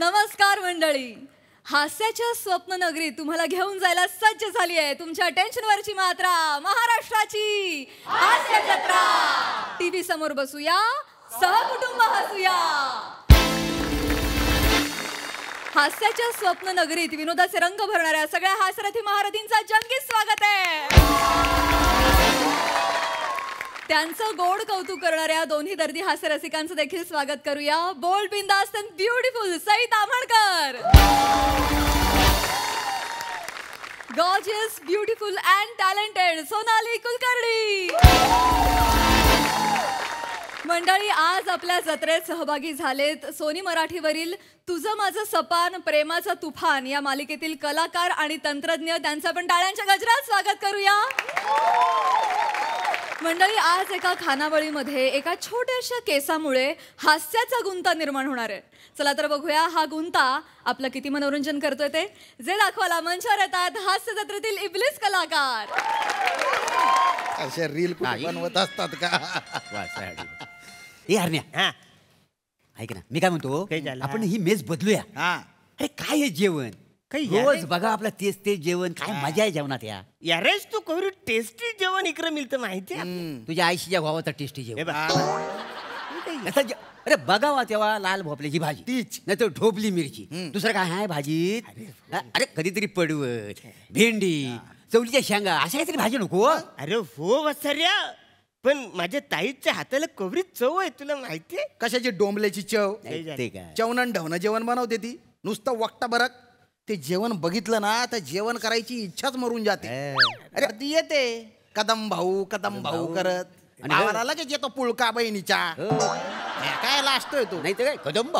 नमस्कार मंडळी. हास्याच्या स्वप्न नगरी तुम्हाला घेऊन जायला सज्ज झाली आहे. तुमच्या टेन्शनवरची मात्रा महाराष्ट्राची हास्य जत्रा. टीव्ही समोर बसूया, सहकुटुंब हसूया. हास्याच्या स्वप्न नगरीत विनोदाचे रंग भरणाऱ्या सगळ्या हास्यरथी महारथींचा जंगी स्वागत आहे. त्यांचं गोड कौतुक करणाऱ्या दोन्ही दर्दी हास्य रसिकांचं देखील स्वागत करूया. बोल्ड, बिंदास्त and beautiful Sai Tamhankar. Gorgeous, beautiful and talented Sonali Kulkarni. मंडळी, आज आपल्या जत्रेत सहभागी झालेत सोनी मराठीवरील तुझं माझं सपान, प्रेमाचं तुफान या मालिकेतील कलाकार आणि तंत्रज्ञ. त्यांचं पण टाळ्यांच्या गजरात स्वागत करूया. मंडळी, आज एका खानावळीमध्ये एका छोट्याशा केसामुळे हास्याचा गुंता निर्माण होणार आहे. चला तर बघूया हा गुंता आपलं किती मनोरंजन करतोय ते. जे दाखवायला मंचावर येतात हास्य जत्रेतील इबलीस कलाकार. अशा रील बनवत असतात का? ए हरण्या, ऐक ना, मी काय म्हणतो, आपण ही मेस बदलूया. अरे काय हे जेवण, रोज बघा आपलं तेच तेच जेवण. काय मजा आहे जेवणात. यारेच तू कोरी टेस्टी जेवण इकडे मिळतं माहिती आहे. तुझ्या आईशीच्या भावाचं टेस्टी जेवण. अरे बघावा तेव्हा लाल भोपल्याची भाजी, तीच नाही तर ढोबली मिरची. दुसरं काय आहे भाजीत? अरे कधीतरी पडवळ, भेंडी, चवलीच्या शेंगा, अशा काहीतरी भाजी नको? अरे हो वसर्या, पण माझ्या ताईच्या हाताला कोवरी चव आहे, तुला माहितीये? कशाची डोंबल्याची चव. चवणन ढवणं जेवण बनवते ती. नुसतं वक्ता बरक ते जेवण बघितलं ना तर जेवण करायची इच्छाच मरून जाते. अरे ती येते कदम भाऊ करत भावाला लगेच येतो पुळका बहिणीच्या. काय लाजतोय तू? नाही तर काय कदम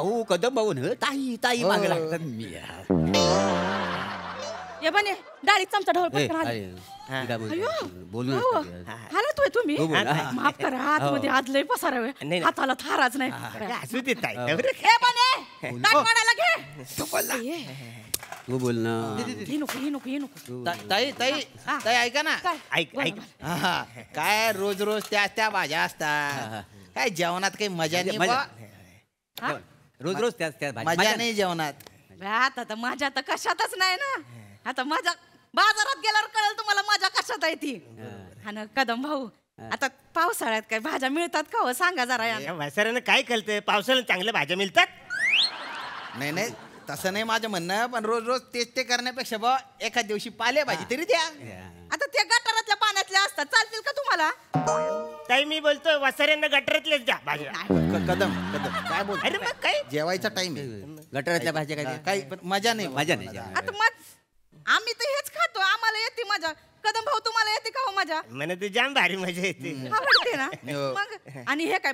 भाऊ न ताई ताई मागे लागतात. मी ये बने डाळीत चमचा ढोल पटकन बोलू हालतोय तुम्ही. माफ करा, आतमध्ये आज लय पसारा हाताला थाराच नाही. असू दे ताई. हे बने ताट मारायला घे. तू बोल ना. ही नको. ताई ऐका ना. ऐक काय रोज रोज त्या भाज्या असतात. काय जेवणात काही मजा नाही. रोज रोज त्याच मजा नाही जेवणात. आता माझ्या तर कशातच नाही ना. आता माझ्या बाजारात गेल्यावर कळेल तुम्हाला माझ्या कशात आहे ती. हा ना कदम भाऊ, आता पावसाळ्यात काय भाज्या मिळतात का हो? सांगा जरा. वसऱ्यानं काय कळतंय, पावसाळ्यात चांगल्या भाज्या मिळतात. नाही तसं नाही माझं म्हणणं, पण रोज रोज तेच ते करण्यापेक्षा बा एखाद दिवशी पालेभाजी तरी द्या. आता त्या गटारातल्या पाण्यातल्या असतात, चालतील का तुम्हाला? ताई मी बोलतो वसऱ्यांना गटरातलेच द्या भाज्या. कदम काय बोल. अरे मग काय, जेवायचा टाइम आहे. गटारातल्या भाज्या काय काही पण मजा नाही. आता मग आम्ही तर हेच खातो, आम्हाला येते मजा. कदम भाऊ तुम्हाला येते का हो मजा? मला ते जाम भारी मजा येते. आवडते ना मग. आणि हे काय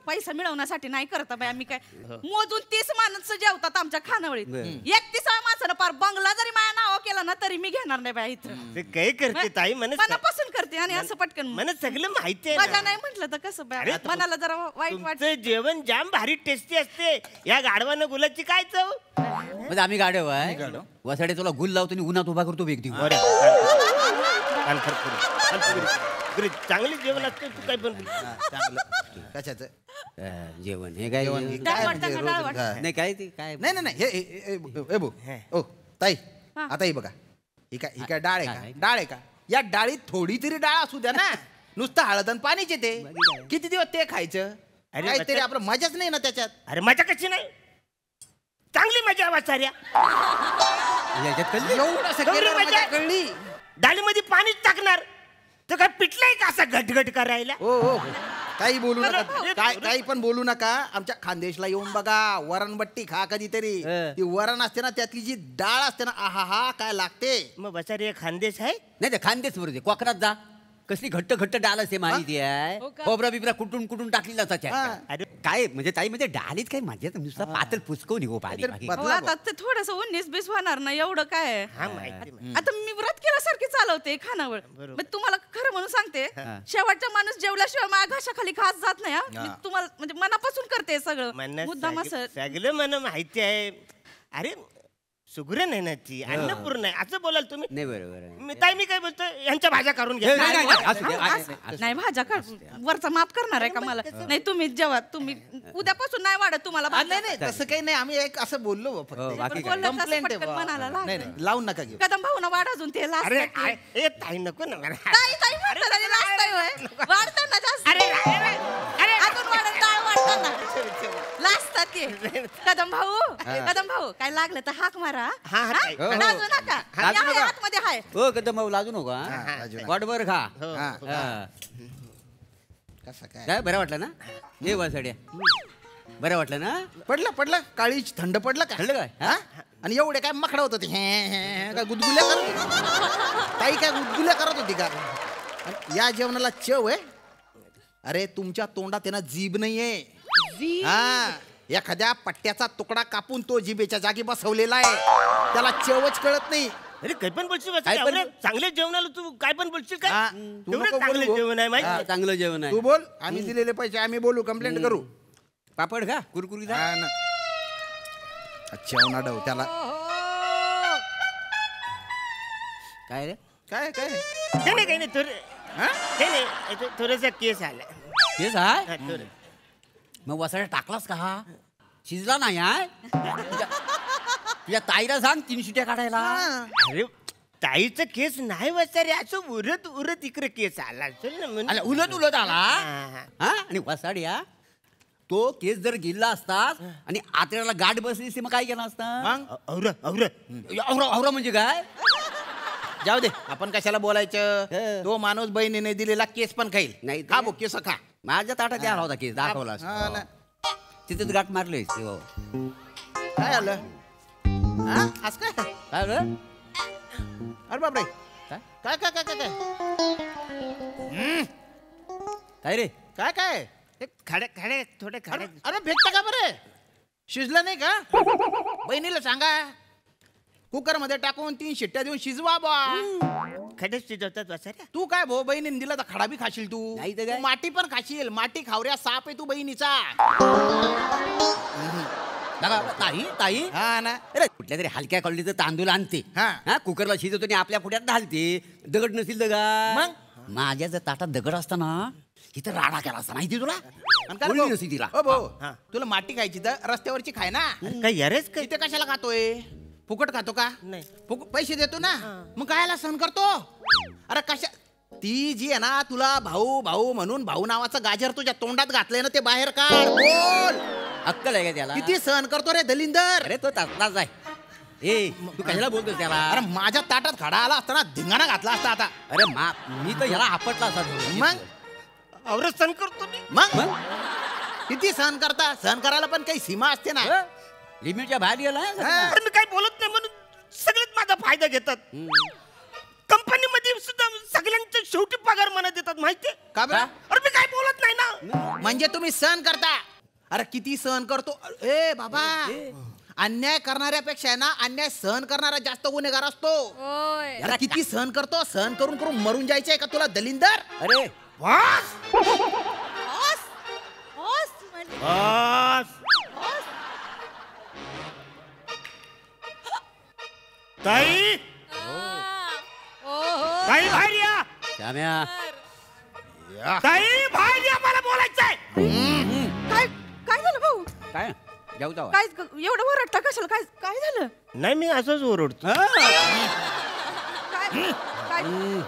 पैसा मिळवण्यासाठी नाही करत बाई आम्ही. काय मोजून 30 माणसं जेवतात आमच्या खानावळीत. 31 माणसानं पार बंगला जरी माझ्या नाव केला ना तरी मी घेणार नाही बाई इथं. ते काय करते ताई, मनापासून करते. आणि असं पटकन मला सगळं माहिती आहे. मजा नाही म्हटलं तर कसं बाई, मनाला जरा वाईट वाटतं. जेवण जाम भारी टेस्टी असते. या गाढवानं गुलाची काय चव. म्हणजे आम्ही गाडव आहे वसाडे, तुला गुल लावतो आणि उन्हात उभा करतो व्यक्ती. चांगले जेवण असते. तू काय पण कशाचं जेवण हे काय नाही काय ते काय नाही हे ताई आता ही बघा, ही काय डाळ आहे का? या डाळीत थोडी तरी डाळ असू द्या ना. नुसतं हळद आणि पाणीच येते. किती दिवस ते खायचं? काहीतरी आपलं मजाच नाही ना त्याच्यात. अरे मजा कशी नाही, चांगली मजा वाचार्या. कळली. डाळीमध्ये पाणीच टाकणार तर काय पिटलंय का असं घटघट करायला? हो काही बोलू नका, काही पण बोलू नका. आमच्या खानदेशला येऊन बघा, वरणबट्टी खा कधीतरी. ती वरण असते ना, त्यातली जी डाळ असते ना, आहा काय लागते. मग बसारी खानदेश आहे. नाही ते खानदेश बरोबर. कोकणात जा, कसली घट्ट डाळ असते माहिती आहे. खोबरा बिबरा कुटून टाकली जातात. अरे काय म्हणजे ताई म्हणजे डाळीत काय मजा, नुसतं पातळ पुचकवून निघो पाणी. आता ते थोडस 19-20 होणार ना, एवढं काय. आता मी व्रत केल्यासारखी चालवते खानावळ. तुम्हाला खरं म्हणून सांगते, शेवटचा माणूस जेवल्याशिवाय माझ्या घशाखाली खास जात नाही. मी तुम्हाला म्हणजे मनापासून करते सगळं मुद्दाम असं. सगळं मला माहिती आहे. अरे सुगरण आहे ना ती, अन्नपूर्ण आहे असं बोलाल तुम्ही. नाही बरोबर ताई मी काय बोलतो, यांच्या भाज्या काढून घ्या. नाही भाज्या वरचा माफ करणार आहे का मला? नाही तुम्ही जेव्हा तुम्ही उद्यापासून नाही वाढत तुम्हाला नाही नाही तसं काही नाही, आम्ही एक असं बोललो फक्त. Complaint आहे बा. नाही नाही लावून नका घेऊ. कदम भाऊ ना वाढ अजून ते अरे ए ताई नको ना मला. वाढताना जास्त अजून वाढत डाळ वाढताना लाजतात ते. कदम भाऊ काय लागलं तर हाक मारा. लाजू नका. आतमध्ये हाय. हो कदम भाऊ लाजू नका. वाटभर खा. कसं काय काय बरं वाटलं ना? ये वासाड्या बरं वाटलं ना? पडलं काळी थंड पडलं का? कळलं काय? हा? आणि एवढे काय मकडा होत होते काय गुदगुल्या करत होती? ताई काय गुदगुल्या करत होती का? आणि या जेवणाला चव आहे. अरे तुमच्या तोंडात आहे ना जीभ नाहीये. हा एखाद्या पट्ट्याचा तुकडा कापून तो जिभेच्या जागी बसवलेला आहे, त्याला चवच कळत नाही. अरे काय पण बोलशील, चांगले जेवणाला तू काय पण बोलशील का? तू नको चांगले बोलू. जेवण आहे माहिती. चांगलं जेवण आहे. तू बोल, आम्ही दिलेले पैसे आम्ही बोलू, कंप्लेंट करू. पापड खा कुरकुरीत. हा ना. जेवणा डव त्याला काय रे? काय काय काही नाही थोडासा केस आला. तेच आहे. मग वसाड्या टाकलास का? हा शिजला नाही आहे. तुझ्या ताईला सांग 3 शिट्या काढायला. अरे ताईचं केस नाही वसारे, असं उरत उरत इकडे केस आला असेल ना म्हणून. उलट आला. हा आणि वसाड्या तो केस जर गिल्ला असतास आणि आतड्याला गाठ बसली मग काय केलं असतं? औरा म्हणजे काय? जाऊ दे, आपण कशाला बोलायचं. तो माणूस बहिणीने दिलेला केस पण खाईल. नाही खा केस खा. माझ्या ताटात आला होता केस दाखवला. हा ना. तिथेच गाठ मारली. काय आलं? आज काय काय आलं? अरे बापरे, काय काय काय काय काय काय रे? काय काय खडे थोडे खडे. अरे भेटता का बरे? शिजलं नाही का? बहिणीला सांगा कुकर मध्ये टाकून 3 शिट्ट्या देऊन शिजवा बा. खडे शिजवतात वसाऱ्या. तू काय भो बहिणीने दिला तर खडा बी खाशील तू. नाही तर काय? तू माती पण खाशील. माती खावऱ्या साप आहे तू बहिणीचा. ताई ताई हा ना. अरे कुठल्या तरी हलक्या क्वालिटीचं तांदूळ आणते. हा. कुकरला शिजवतो आणि आपल्या फुट्यात घालते. दगड नसेल दगड. मग माझ्या जर ताटात दगड असताना इथं राडा केला असता माहिती तुला. आणि काय बोलली भाऊ? नसती तिला. ओ भाऊ, तुला माती खायची तर रस्त्यावरची खाय ना. काय यारेच काय? इथे कशाला खातोय? फुकट खातो का? नाही. पैसे देतो ना, मग कायला सहन करतो? अरे कशा ती जी आहे ना, तुला भाऊ भाऊ म्हणून भाऊ नावाचं गाजर तुझ्या तोंडात घातलंय ना, ते बाहेर काढ. बोल, अक्कल आहे का त्याला? किती सहन करतो रे दलिंदर? अरे तो तसलाच आहे. ए तू कशाला बोलतोस त्याला? अरे माझ्या ताटात खडा आला असताना धिंगाणा घातला असता आता. अरे मी तर ह्याला आपटला असता. मग औरत सण करतो मी. मग किती सहन करता? सहन करायला पण काही सीमा असते ना. लिमिटच्या बाहेर गेला. अरे मी काय बोलत नाही म्हणून सगळेच माझा फायदा घेतात. कंपनीमध्ये सुद्धा सगळ्यांचे शेवटी पगार मला देतात माहितीये का बरं? अरे मी काय बोलत नाही ना. म्हणजे तुम्ही सहन करता. अरे किती सहन करतो. ए बाबा, अन्याय करणाऱ्यापेक्षा आहे ना, अन्याय सहन करणारा जास्त गुन्हेगार असतो. अरे किती सहन करतो. सहन करून करून मरून जायचंय का तुला दलिंदर? अरे बस ताई ताई बाहेर या. श्याम्या ताई बाहेर या, मला बोलायचंय. काय झालं भाऊ? काय जाऊ जाऊ. काय एवढं ओरडता कशाला? काय काय झालं? नाही मी असंच ओरडतो. काय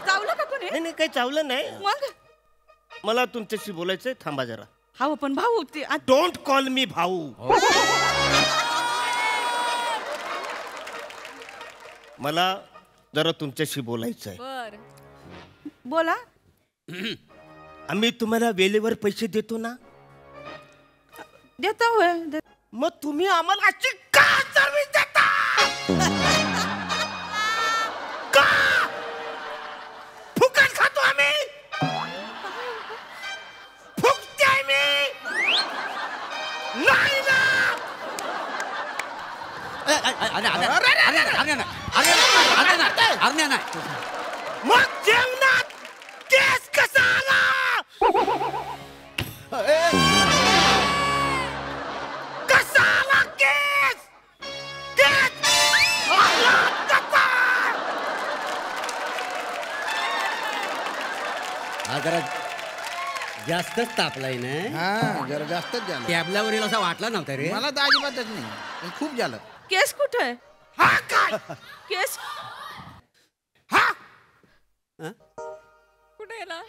चावलं का कोणी? नाही काही चावलं नाही. मग मला तुमच्याशी बोलायचंय, थांबा जरा. हा पण भाऊ ते डोंट कॉल मी भाऊ. मला जरा तुमच्याशी बोलायचंय. बोला. आम्ही तुम्हाला वेळेवर पैसे देतो ना. देता होय. मग तुम्ही आम्हाला अशी का सर्व्हिस देता? का फुकट खातो आम्ही? फुकते मी नाही ना. मग जेवणात केस कसा आला? कसा आला केस? केस जास्तच तापलाय ना. हा जरा जास्तच झालं. टॅबलावरील असा वाटला नव्हता रे. मला तर अजिबातच नाही पण खूप झालं. केस कुठे हा काय केस हा कुठे गेला?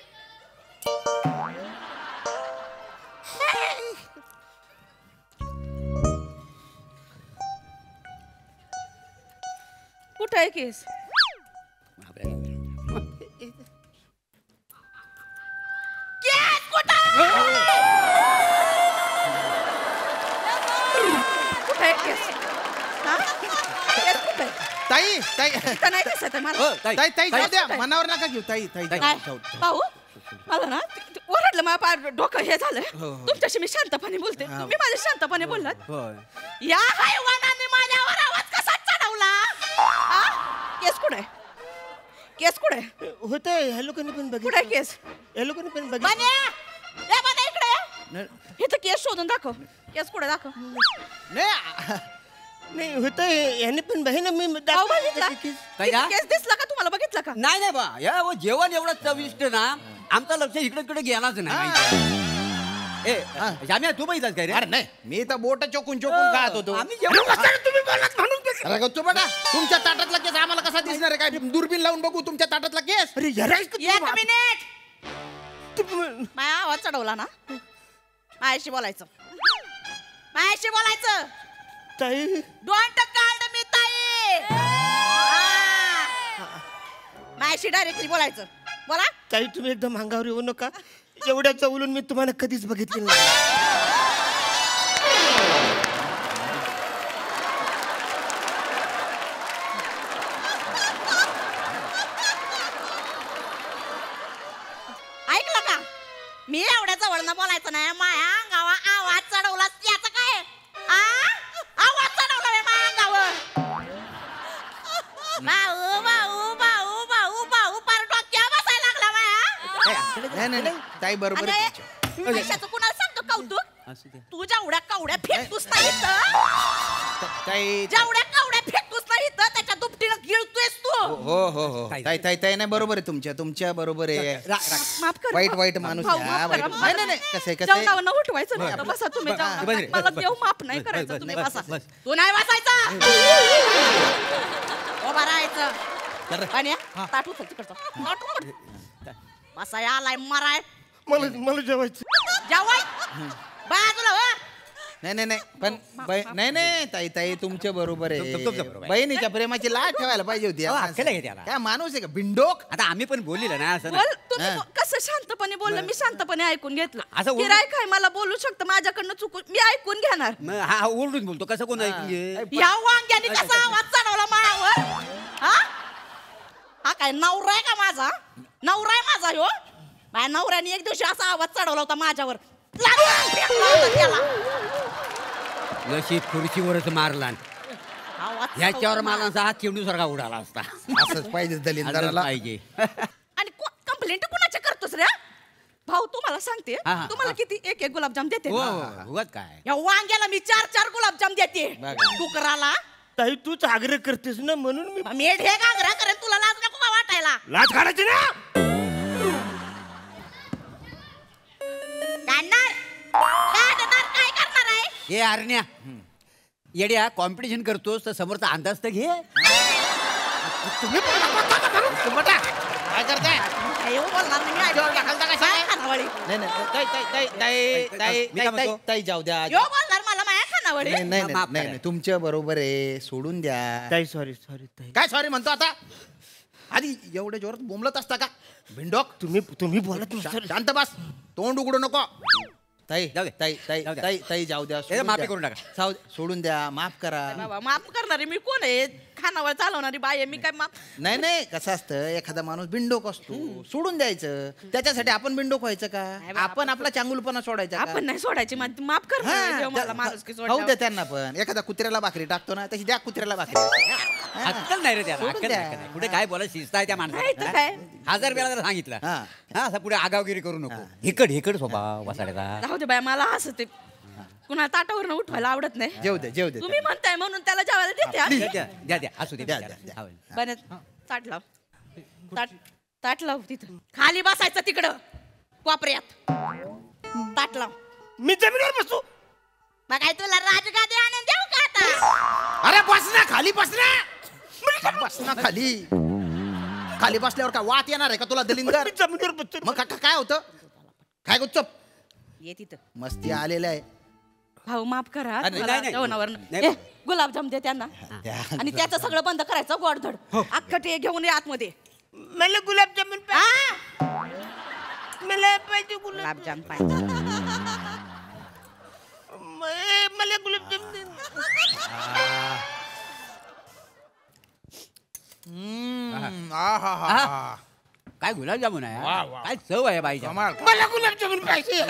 कुठे आहे केस केस कुठे कुठे आहे केस हा? केस कुठे ताई ताई इथं नाही दिसत आहे मला. ताई ताई जाऊ द्या मनावर नका घेऊ ताई ताई काय जाऊ. भाऊ मला ना ओरडलं मला पार डोकं हे झालं तुमच्याशी मी शांतपणे बोलते तुम्ही माझ्या शांतपणे बोललात या हैवानाने माझ्यावर आवाज कसा चढवला आ? केस कुठे केस कुठे होत ह्या लोकांनी पण कुठे बघितलं केस या लोकांनी पण बघितलं बन्या या बन्या इकडे इथं केस शोधून दाखव केस कुठे दाखव नाही नाही होत याने पण बहीण मी भाऊ बघितला काय का? केस दिसला का तुम्हाला बघितला का नाही नाही बा या जेवण एवढं चविष्ट ना आमचं लक्ष इकडे तिकडे गेलाच नाही. ए जाम्या तू बघितलास काय रे? अरे नाही मी तर बोट चोकून चोकून खात होतो. आम्ही जेवण तुम्ही बोलत म्हणून अरे गच्चू बेटा तुमच्या ताटातला केस आम्हाला कसा दिसणार आहे? काय दुर्बीन लावून बघू तुमच्या ताटातला केस? अरे जरा एक मिनिट माझा आवाज चढवला ना माझ्याशी बोलायचं माझ्याशी बोलायचं ताई डोंट कॉल्ड मी ताई माझ्याशी डायरेक्टली बोलायचं बोला ताई तुम्ही एकदम अंगावर येऊ नका एवढ्या चवलून मी तुम्हाला कधीच बघितलेलं नाही. ऐकलं का मी एवढ्या जवळनं बोलायचं नाही माया अंगावा आवाज चढवला याचं काय आ? आवाज चढवला रे माया अंगावर भाऊ भाऊ भाऊ भाऊ भाऊ पार डोक्यावर बसायला लागला माया नाही नाही नाही ताई बरोबर आहे आणि तुमचं. पैशाचं कुणाला सांगतो कौतुक असू दे. तू जेवढ्या कवड्या फेकतोस ना इथं ताई जेवढ्या कवड्या फेकतोस ना इथं त्याच्या दुपटीनं गिळतोयस तू हो हो हो ताई ताई ताई नाही बरोबर आहे तुमच्या बरोबर आहे. माफ कर वाईट वाईट माणूस भाऊ, आहे, माफ हा, करा, वाईट. माफ नाही करा. नाही नाही कसं आहे कसं आहे. जेवणावरनं उठवायचं नाही आता बसा तुम्ही बस जेवणावर. रे, मला बस, देव माफ नाही बस, करायचं बस, तुम्ही बस, बसा बस. तू नाही बसायचं उभा राहायचं पाण्या ताट उचल तिकडचं ताट उचल. बसाय आलाय मराय मला जेवायचं जेवाय बाजूला हो नाही नाही नाही पण नाही नाही ताई ताई तुमच्या बरोबर तुमचं आहे. बरोबर आहे. बहिणीच्या प्रेमाची लाट ठेवायला पाहिजे होती या अहो, माणसाने. अक्कल आहे त्याला. काय माणूस आहे का बिंडोक? आता आम्ही पण बोललेलं ना असं बोल ना. तुम्ही कसं शांतपणे बोललं मी शांतपणे ऐकून घेतलं असं ओरडून- गिराय काय मला बोलू शकतं माझ्याकडनं चुकून मी ऐकून घेणार मग हा हा ओरडून बोलतो कसं कोण ऐकून या वांग्याने कसा आवाज चढवला मायावर हा हा काय नवरा आहे का माझा नवरा आहे माझा ह्यो माझ्या नवऱ्याने एक दिवशी असा आवाज चढवला होता माझ्यावर लागून फेकला होता त्याला. नशीब खुर्चीवरच मारला आवाज ह्याच्यावर चढवला. मला हा चिवडूसारखा उडाला असता. असंच पाहिजे असंच दलिंदराला. पाहिजे. आणि कंप्लेंट कुणाच्या करतोस रे भाऊ तुम्हाला सांगते हा, हा, तुम्हाला हा. किती एक एक गुलाबजाम देते हो ना? हो, उगाच काय या वांग्याला मी 4 गुलाबजाम देते बघा. डुकराला ताई तूच आग्रह करतेस ना म्हणून मी मी ढेग आग्रह करेन तुला लाज नको का वाटायला लाच काढायची ना काढणार काढणार काय करणार आहे हे आरण्या येड्या कॉम्पिटिशन करतोस तर समोरचा अंदाज तर घे. काय करताय? काय येऊ बोलणार नाही मी ऐकून घ्या. काय खानावळी नाही नाही ताई ताई ताई ताई ताई मी काय ताई म्हणतो? ताई जाऊ द्या. यो बोलणार मला माया खानावळी नाही नाही माफ नाही करा. नाही तुमच्या बरोबर आहे सोडून द्या. ताई सॉरी ताई काय सॉरी म्हणतो आता आधी एवढ्या जोरात बोंबलत असता का बिंडोक? तुम्ही बोलत नसता. शांत बस तोंड उघडू नको. ताई जाऊ दे. ताई ताई जाऊ द्या. ताई ताई जाऊ द्या त्याला सोडून माफी द्या. करून टाका. सोडून द्या माफ करा. बाबा माफ करणारी मी कोण आहे खानावळ चालवणारी बाई आहे मी काय माफ नाही नाही कसं असतं एखादा माणूस बिंडोक असतो सोडून द्यायचं त्याच्यासाठी आपण बिंडोक व्हायचं का? बाबा, आपण आपला चांगुलपणा सोडायचा का? आपण नाही सोडायची माफ कर हा, मला माणूस की खाऊ द्या त्यांना पण एखादा कुत्र्याला भाकरी टाकतो ना तशी द्या कुत्र्याला भाकरी. अक्कल नाही रे त्याला सोडून अक्कल द्या. नाही, अक्कल नाही. कुठे काय बोला शिस्त आहे त्या नाही तर माणसाला काय 1000 वेळा जर सांगितलं हा. हा असं पुढे आगावगिरी करू नको. हेकड स्वभाव वसाड्याचा. जाऊ दे बाय मला असं ते कुणाला ताटावरनं उठवायला आवडत नाही जेव दे तुम्ही म्हणताय म्हणून त्याला जेवायला देते हा. द्या असू दे द्या, द्या. द्या. हा. बनेत ताट लाव ताट लाव तिथं खाली बसायचं तिकडं कोपऱ्यात ताट लाव. मी जमिनीवर बसू. मग काय तुला राजगादी आणून देऊ का आता? अरे बस ना खाली, बस ना, बस ना खाली. खाली बसल्यावर काय वाट येणार आहे का तुला दलिंदर? मी जमिनीवर बसतो. मग काय होतं? काय गुच्चप ये तिथं. मस्ती आलेलं आहे. भाऊ माफ करा नाही, मला नाही. जेवणावरनं. नाही. ए, गुलाबजाम दे त्यांना आणि त्याचं सगळं बंद करायचं गोडधड. अख्खं ते घेऊन ये आतमध्ये. मला गुलाबजामुन मला पाहिजे गुलाबजाम पाहिजे. मला गुलाबजामुन. काय गुलाबजामुन आहे काय चव आहे बाईच्या. मला गुलाबजामुन पाहिजे.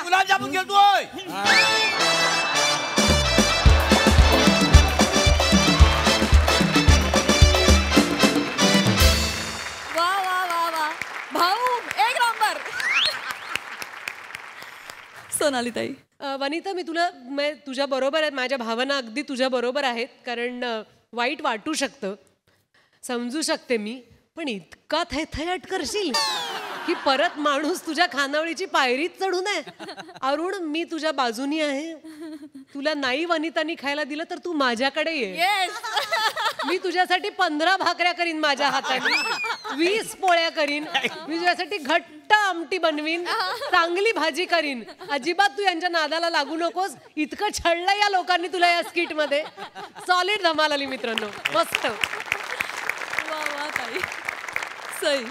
गुलाबजामुन घेतोय. वा वा वा वा भाऊ एक नंबर. सोनाली ताई. वनिता मी तुझ्या बरोबर आहेत. माझ्या भावना अगदी तुझ्या बरोबर आहेत. कारण वाईट वाटू शकतं, समजू शकते मी, पण इतका थैथयाट करशील की परत माणूस तुझ्या खानावळीची पायरीच चढू नये. अरुण, मी तुझ्या बाजूनी आहे. तुला नाही वनितानी खायला दिलं तर तू माझ्याकडे ये. येस. मी तुझ्यासाठी 15 भाकऱ्या करीन माझ्या हाताने, 20 पोळ्या करीन. मी तुझ्यासाठी घट्ट आमटी बनवीन, चांगली भाजी करीन. अजिबात तू यांच्या नादाला लागू नकोस. इतकं छळलं या लोकांनी तुला या स्किट मध्ये. सॉलिड धमाल आली मित्रांनो, मस्त. वा वा ताई. सई.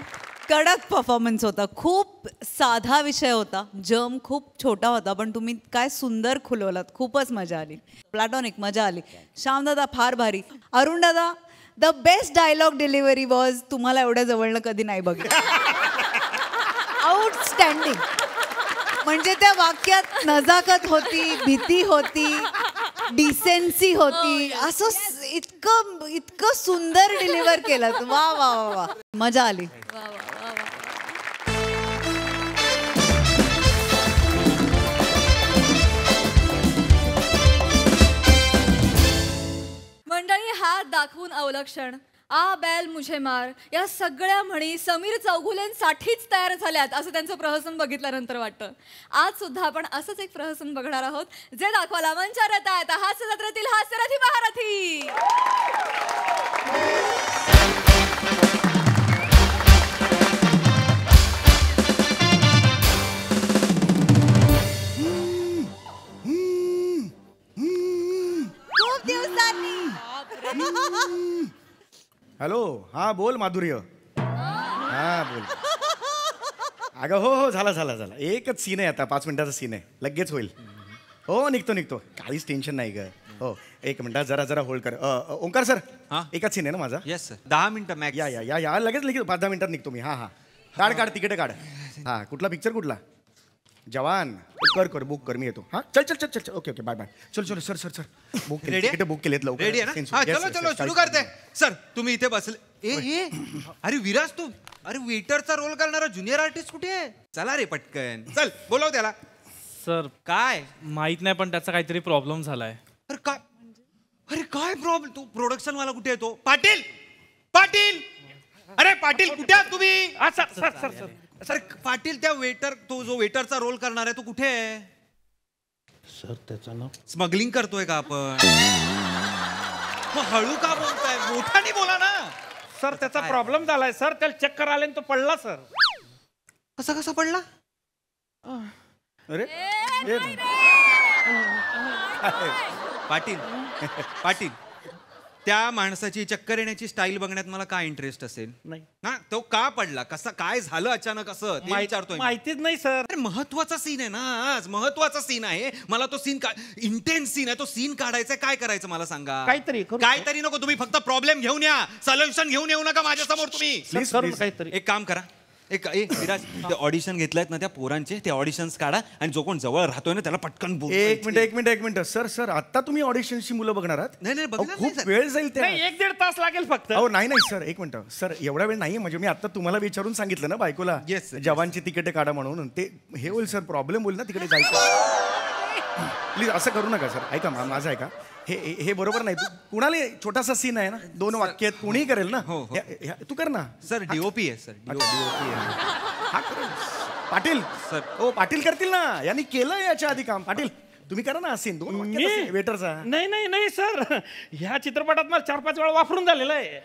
कडक परफॉर्मन्स होता. खूप साधा विषय होता. जम खूप छोटा होता, पण तुम्ही काय सुंदर खुलवलात. खूपच मजा आली. प्लॅटॉनिक मजा आली. श्यामदादा फार भारी. Arun Dada, the best dialogue delivery was. तुम्हाला एवढ्या जवळनं कधी नाही बघितलं. आउटस्टँडिंग. म्हणजे त्या वाक्यात नजाकत होती, भीती होती, डिसेन्सी होती. असं इतकं सुंदर डिलिव्हर केलं. वा वा वा वा, मजा आली. वा वा वा वा. मंडळी, हात दाखवून अवलक्षण, आ बैल मुझे मार, या सगळ्या म्हणी समीर चौगुलेंसाठीच तयार झाल्यात असं त्यांचं प्रहसन बघितल्यानंतर वाटतं. आज सुद्धा आपण असंच एक प्रहसन बघणार आहोत, जे दाखवायला मंचावर येत आहेत हास्य जत्रेतील हास्यरथी महारथी. खूप दिवसांनी. हॅलो, हा बोल माधुर्य. हा बोल. अगं हो, झाला. एकच सीन आहे आता, 5 मिनिटाचा सीन आहे, लगेच होईल. हो, निघतो. काहीच टेन्शन नाही ग. हो, 1 मिनिटात जरा होल्ड कर. ओंकार सर, एकच सीन आहे ना माझा? येस सर, 10 मिनिटं मॅक्स. या लगेच 5-10 मिनिटात निघतो मी. हा काढ तिकीट काढ. हा, कुठला पिक्चर कुठला? जवान. कर बुक कर, मी येतो. हा, चल. Okay bye. चल सर बुक तिकीट बुक केलेत लवकर. रेडी आहे ना? चलो सुरू करते. सर, तुम्ही इथे बसले. अरे विराज, तू वेटरचा रोल करणारा ज्युनियर आर्टिस्ट कुठे आहे? चला रे पटकन, चल बोलव त्याला. सर काय माहित नाही, पण त्याचा काहीतरी प्रॉब्लेम झालाय. अरे काय प्रॉब्लेम? तू प्रोडक्शन वाला कुठे येतो? पाटील. अरे पाटील, कुठे आहात तुम्ही? सर पाटील, त्या तो जो वेटरचा रोल करणार आहे तो कुठे आहे? सर त्याचं नाव स्मगलिंग करतोय का आपण? हळू का बोलताय? मोठ्याने बोला ना. सर, त्याचा प्रॉब्लेम झालाय सर. त्याला चक्कर आले तो पडला सर. कसा पडला? अरे पाटील, त्या माणसाची चक्कर येण्याची स्टाईल बघण्यात मला काय इंटरेस्ट असेल? नाही ना, तो का पडला, काय झालं अचानक असं ते विचारतोय. माहितीच नाही सर. अरे महत्वाचा सीन आहे ना, आज महत्वाचा सीन आहे. मला तो सीन इंटेन्स सीन आहे, तो सीन काढायचा. काय करायचं मला सांगा. काहीतरी नको, तुम्ही फक्त प्रॉब्लेम घेऊन या, सोल्युशन घेऊन येऊ नका माझ्या समोर तुम्ही. काहीतरी एक काम करा, विराज, ते ऑडिशन घेतलायत ना त्या पोरांचे, ते ऑडिशन्स काढा आणि जो कोण जवळ राहतोय ना त्याला पटकन बोल. एक मिनिट सर आता तुम्ही ऑडिशनची मुलं बघणार आहात? नाही खूप वेळ जाईल. 1-1.5 तास लागेल फक्त. हो नाही सर, 1 मिनिट सर, एवढा वेळ नाहीये. म्हणजे मी आता तुम्हाला विचारून सांगितलं ना बायकोला, जवानची तिकीट काढा म्हणून. ते हे होईल सर, प्रॉब्लेम होईल ना तिकडे जायचं. प्लीज असं करू नका सर. ऐका माझं ऐका, हे बरोबर नाही. कुणाला छोटासा सीन आहे ना, 2 वाक्यात कोणीही करेल ना. तू कर ना सर. डीओपी आहे सर. डीओपी आहे. हा खरंच. पाटील सर हो पाटील करतील ना, यांनी केलं याच्या आधी काम. पाटील तुम्ही करा ना सीन 2 वाक्यात वेटरचा. नाही सर, ह्या चित्रपटात मला 4-5 वेळा वापरून झालेला आहे.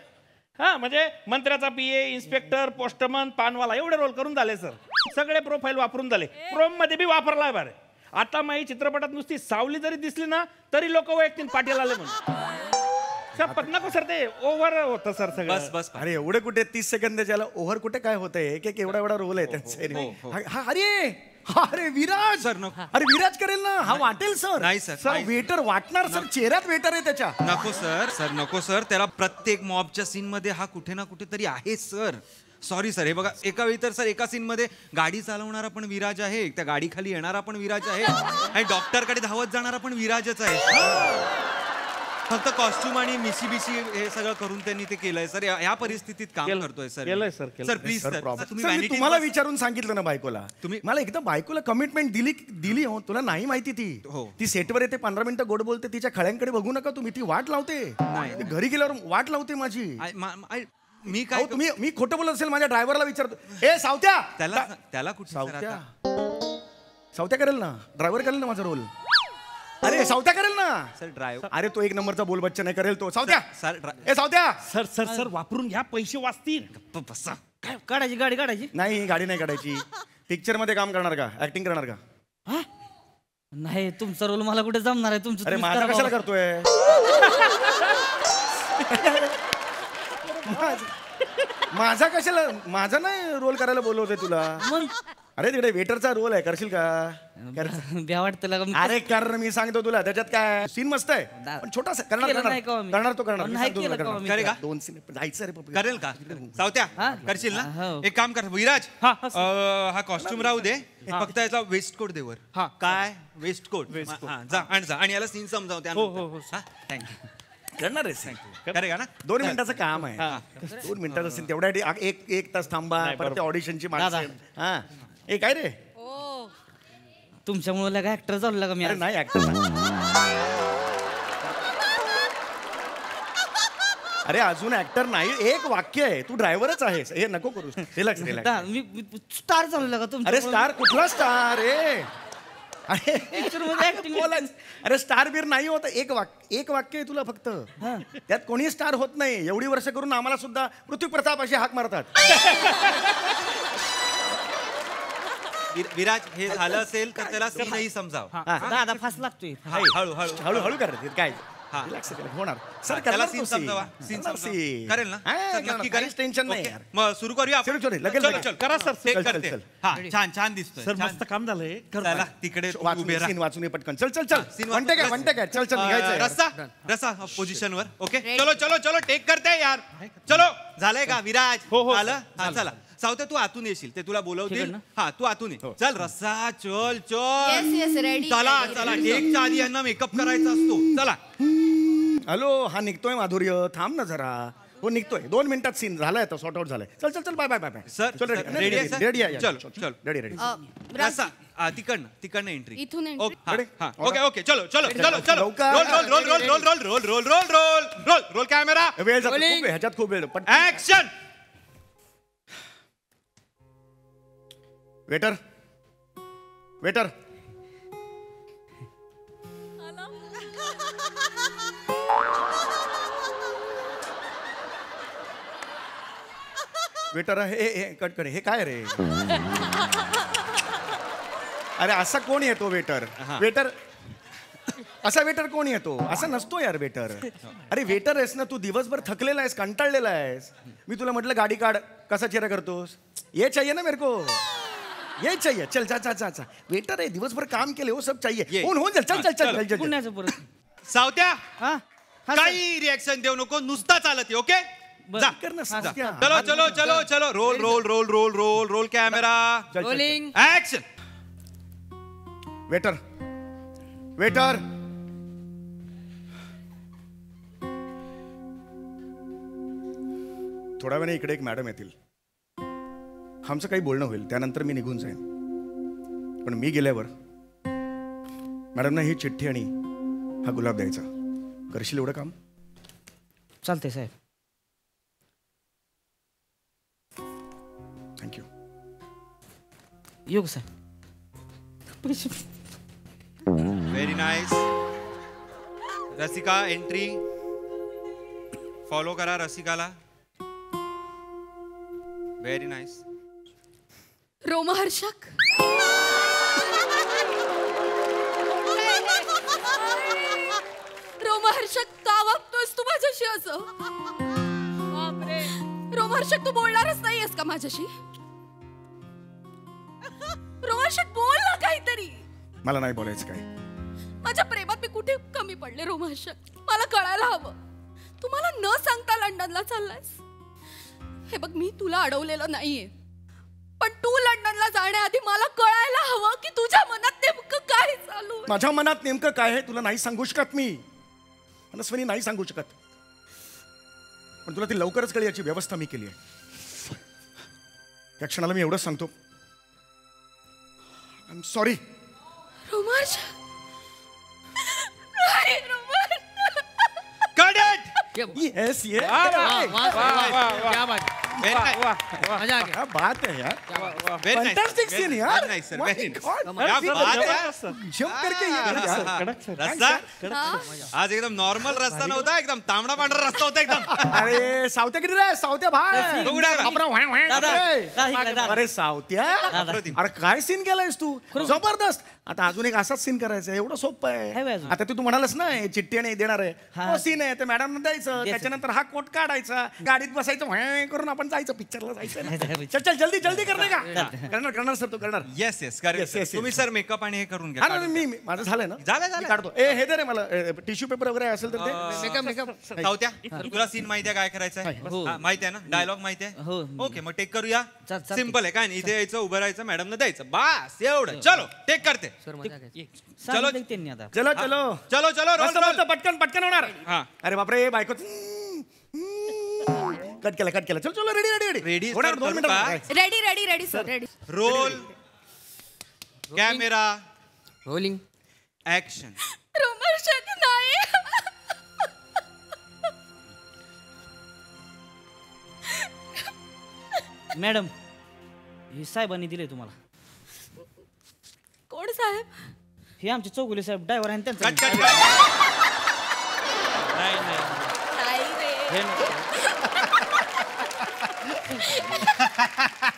हा म्हणजे मंत्र्याचा PA, इन्स्पेक्टर, पोस्टमन, पानवाला एवढे रोल करून झाले सर. सगळे प्रोफाईल वापरून झाले. प्रोम मध्ये बी वापरलाय बारे. आता माझी चित्रपटात नुसती सावली जरी दिसली ना तरी लोक वैयक्तिक पाटील आले म्हणून. नको सर, ते ओव्हर होतं सर सगळं. बस अरे एवढे कुठे 30 सेकंद त्याला ओव्हर कुठे काय होतंय, एक एवढा एवढा रोल आहे त्यांचा. अरे विराज सर, अरे विराज करेल ना, हा वाटेल सर. नाही सर, वेटर वाटणार सर, चेहऱ्यात वेटर आहे त्याच्या. नको सर, त्याला प्रत्येक मॉबच्या सीन मध्ये हा कुठे ना कुठे तरी आहे सर. Sorry sir. हे बघा, एका वेळी तर सर एका सीन मध्ये गाडी चालवणारा पण विराज आहे, त्या गाडी खाली येणारा पण विराज आहे, आणि डॉक्टरकडे धावत जाणारा पण विराजच आहे. फक्त कॉस्ट्युम आणि मिशी हे सगळं करून त्यांनी ते केलंय सर. या परिस्थितीत काम करतोय सर. सर प्लीज सर, मी तुम्हाला विचारून सांगितलं ना बायकोला. तुम्ही मला एकदा बायकोला कमिटमेंट दिली हो, तुला नाही माहिती ती सेटवर येते 15 मिनिटं गोड बोलते, तिच्या खळ्यांकडे बघू नका तुम्ही. ती वाट लावते, घरी गेल्यावर वाट लावते माझी. मी काय मी खोटं बोलत असेल माझ्या ड्रायव्हरला विचारतो. ए सावत्या, त्याला कुठे सावत्या करेल ना, ड्रायव्हर करेल ना माझा रोल. अरे सावत्या करेल ना सर. ड्रायव्हर अरे तो 1 नंबरचा बोल बच्चा नाही करेल तो. सावत्या ए सावत्या. सर वापरून घ्या, पैसे वाचतील. काय काढायची गाडी काढायची? नाही गाडी नाही काढायची. पिक्चर मध्ये काम करणार का, ऍक्टिंग करणार का? नाही, तुमचा रोल मला कुठे जमणार आहे. तुमचं अरे माझा कशाला करतोय? माझा कशाला, माझा नाही रोल करायला बोलवतोय तुला. अरे तिकडे वेटरचा रोल आहे, करशील का? भ्या वाटतं. अरे कर, मी सांगतो तुला, त्याच्यात काय सीन मस्त आहे पण छोटासा. करणार तो करणार. 2 सीन जायचं रे. करेल का सावत्या? करशील ना? एक काम कर विराज, हा कॉस्ट्युम राहू दे, फक्त याचा वेस्ट कोट देवर. काय वेस्ट कोट? जा आणि याला सीन समजाव. थँक्यू. करणार आहे. करे का ना? 2 मिनिटाचं काम आहे. 2 मिनिटाचं सीन, तेवढ्या 1 तास थांबा. परत ऑडिशनची माणसं. हा ए काय रे, तुमच्यामुळे काय ऍक्टर झाला का मी? नाही ऍक्टर. अरे अजून ऍक्टर नाही, 1 वाक्य आहे. तू ड्रायव्हरच आहेस. हे नको करू. रिलॅक्स. मी स्टार झालो का तुमच्या? अरे स्टार कुठला स्टार रे? अरे स्टार बीर नाही होत. 1 वाक्य आहे तुला फक्त. त्यात कोणी स्टार होत नाही. एवढी वर्ष करून आम्हाला सुद्धा पृथ्वी प्रताप अशी हाक मारतात. विराज, हे झालं असेल तर त्याला सीनही समजाव. दादा फास लागतोय. हळूहळू करत काय होणार सर. त्याला सीन समजावा. करेल ना? नक्की करेल. टेन्शन नाही. मग सुरू करूया. करा सर. छान दिसतोय सर. मस्त काम झालंय. चला तिकडे सीन वाचून पटकन. चल म्हणते काय चल निघायचं. रसा पोझिशनवर. ओके, चलो टेक करते यार. चलो, झालंय का विराज? आलं. चला सावत्या, तू आतून येशील, ते तुला बोलवतील. हा, तू आतून ये. चल रस्सा, चल. चला टेकच्या आधी यांना मेकअप करायचा असतो. चला. हॅलो, हा निघतोय माधुर्य, थांब ना जरा. हो निघतोय. 2 मिनिटात सीन झालाय, तो सॉर्ट आउट झालाय. चल बाय सर. रेडी आहे. चल रेडी. रस्सा तिकडनं एंट्री. इथून ओके चलो. Roll camera. वेळ जातो ह्याच्यात, खूप वेळ. ऍक्शन. वेटर हे कट करे. हे काय रे? अरे असा कोण येतो वेटर? असा वेटर कोण येतो? असा नसतो यार वेटर. अरे वेटर आहेस ना तू, दिवसभर थकलेला आहेस, कंटाळलेला आहेस. मी तुला म्हटलं गाडी काढ, कसा चेहरा करतोस? ये चाहिए ना मेरे को, ये चाहिए. चल जा. वेटर आहे, दिवसभर काम केले, हो सब चाहिए. हो चल. सावत्या, काही रिएक्शन देऊ नको, नुसता चालत. ओके, चलो. Roll camera. ऍक्शन. वेटर थोड्या वेळाने इकडे एक मॅडम येतील. आमचं काही बोलणं होईल, त्यानंतर मी निघून जाईन. पण मी गेल्यावर मॅडमना ही चिठ्ठी आणि हा गुलाब द्यायचा. करशील एवढं काम? चालतंय साहेब. थँक्यू. येऊ sir. Very nice. Rasika entry. Follow करा रसिकाला. Very nice. रोमहर्षक. रोमहर्षक का वागतोयस तू माझ्याशी असं? बापरे. रोमहर्षक तू बोलणारच नाहीयेस का माझ्याशी? रोमहर्षक बोल ना काहीतरी. मला नाही बोलायचं काय. माझ्या प्रेमात मी कुठे कमी पडले रोमहर्षक? मला कळायला हवं. तू मला न सांगता लंडनला चाललायस. हे बघ मी तुला अडवलेलं नाहीये, पण तू लंडनला जाण्याआधी मला कळायला हवं की तुझ्या मनात नेमकं काय चालू आहे. माझ्या मनात नेमकं काय आहे तुला नाही सांगू शकत मी. मनस्विनी नाही सांगू शकत, पण तुला ती लवकरच कळेल याची व्यवस्था मी केली आहे. या क्षणाला मी एवढंच सांगतो, आय एम सॉरी. रोमहर्षक. नाही, रोमहर्षक. Cut it! येस येस क्या बात. Very nice. मजा आ गया. क्या बात है यार. Very nice. Fantastic Very- scene यार. very nice, sir. My Very nice. God. क्या बात है. जंप करके ये कर यार. रस्ता आज एकदम नॉर्मल रस्ता नव्हता, एकदम तांबडा पांढरा रस्ता होता एकदम. अरे सावत्या किती रे सावत्या भाई. तो कुठे आहे? आपण व्हाय व्हाय दादा, करतोय. दादा, दादा. अरे सावत्या अप्रतिम. अरे काय सीन केलायस तू. जबरदस्त. आता अजून एक असाच सीन करायचा एवढं सोपं आहे आहे. अजून. आता तू म्हणालस ना हे चिठ्ठी आणि हे देणार आहे. तो सीन आहे ते मॅडम द्यायचं, त्याच्यानंतर हा कोट काढायचा, गाडीत बसायचं व्हाय करून आपण जायचं पिक्चरला जायचं. चल चल जल्दी जल्दी करणे का. करणार सर तू करणार. Yes yes Yes, yes, yes. तुम्ही सर मेकअप आणि हे करून घ्या. अरे मी माझं झालंय ना. झालं. मी काढतो. ए हे दे रे मला टिश्यू पेपर वगैरे असेल तर ते. मेकअप. सावत्या तुला सीन माहिती आहे काय करायचं हो. आहे? माहिती आहे ना, डायलॉग माहिती आहे. हो. ओके मग टेक करूया. चालतंय. सिम्पल आहे काय नाही, इथे यायचं उभं राहायचं, मॅडमनं द्यायचं, बस एवढं. चलो टेक करते. चलो त्यांनी आता. चलो चलो चलो चलो रोल मस्त मस्त पटकन पटकन होणार. हा. अरे बापरे बायको कट केला चल चलो रेडी रेडी Ready, होणार sir, 2 करू मिनिटं. का? Ready ready ready sir ready. Roll camera rolling. Action. रोमहर्षक नाही. मॅडम हे साहेबांनी दिले तुम्हाला. कोण साहेब? हे आमचे चौगुले साहेब ड्रायव्हर आहे त्यांचा. कट कट नाही नाही रे. हे नाही.